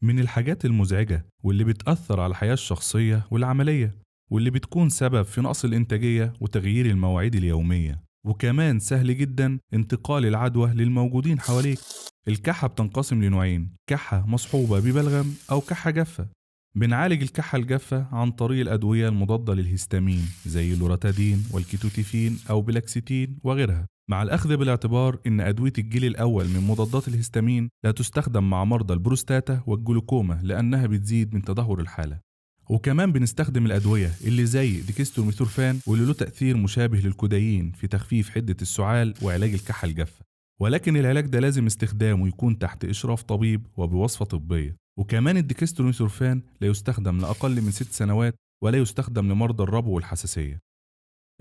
من الحاجات المزعجة واللي بتأثر على الحياة الشخصية والعملية، واللي بتكون سبب في نقص الإنتاجية وتغيير المواعيد اليومية، وكمان سهل جدا انتقال العدوى للموجودين حواليك. الكحة بتنقسم لنوعين: كحة مصحوبة ببلغم أو كحة جافة. بنعالج الكحة الجافة عن طريق الأدوية المضادة للهستامين زي اللوراتادين والكيتوتيفين أو بلاكسيتين وغيرها، مع الأخذ بالاعتبار إن أدوية الجيل الأول من مضادات الهستامين لا تستخدم مع مرضى البروستاتا والجلوكوما لأنها بتزيد من تدهور الحالة. وكمان بنستخدم الأدوية اللي زي ديكستروميثورفان واللي له تأثير مشابه للكودايين في تخفيف حدة السعال وعلاج الكحة الجافة، ولكن العلاج ده لازم استخدامه يكون تحت إشراف طبيب وبوصفة طبية. وكمان الديكستروميثورفان لا يستخدم لأقل من 6 سنوات، ولا يستخدم لمرضى الربو والحساسية.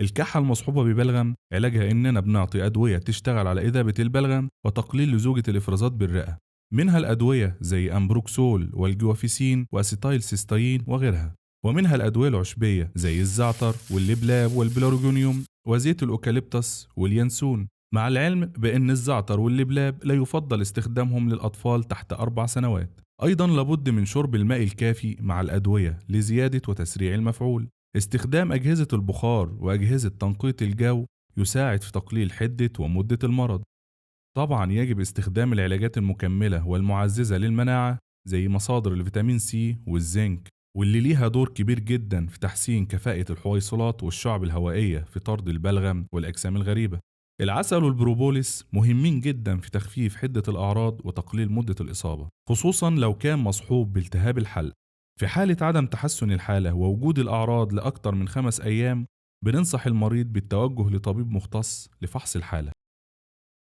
الكحة المصحوبة ببلغم علاجها إننا بنعطي أدوية تشتغل على إذابة البلغم وتقليل لزوجة الإفرازات بالرئة، منها الأدوية زي أمبروكسول والجوافيسين وأسيتايل سيستاين وغيرها، ومنها الأدوية العشبية زي الزعتر واللبلاب والبلوروجونيوم وزيت الأوكاليبتس واليانسون، مع العلم بأن الزعتر واللبلاب لا يفضل استخدامهم للأطفال تحت 4 سنوات. أيضا لابد من شرب الماء الكافي مع الأدوية لزيادة وتسريع المفعول. استخدام أجهزة البخار وأجهزة تنقية الجو يساعد في تقليل حدة ومدة المرض. طبعا يجب استخدام العلاجات المكملة والمعززة للمناعة زي مصادر الفيتامين سي والزنك، واللي ليها دور كبير جدا في تحسين كفاءة الحويصلات والشعب الهوائية في طرد البلغم والأجسام الغريبة. العسل والبروبوليس مهمين جدا في تخفيف حدة الأعراض وتقليل مدة الإصابة، خصوصا لو كان مصحوب بالتهاب الحلق. في حالة عدم تحسن الحالة ووجود الأعراض لأكثر من 5 أيام، بننصح المريض بالتوجه لطبيب مختص لفحص الحالة.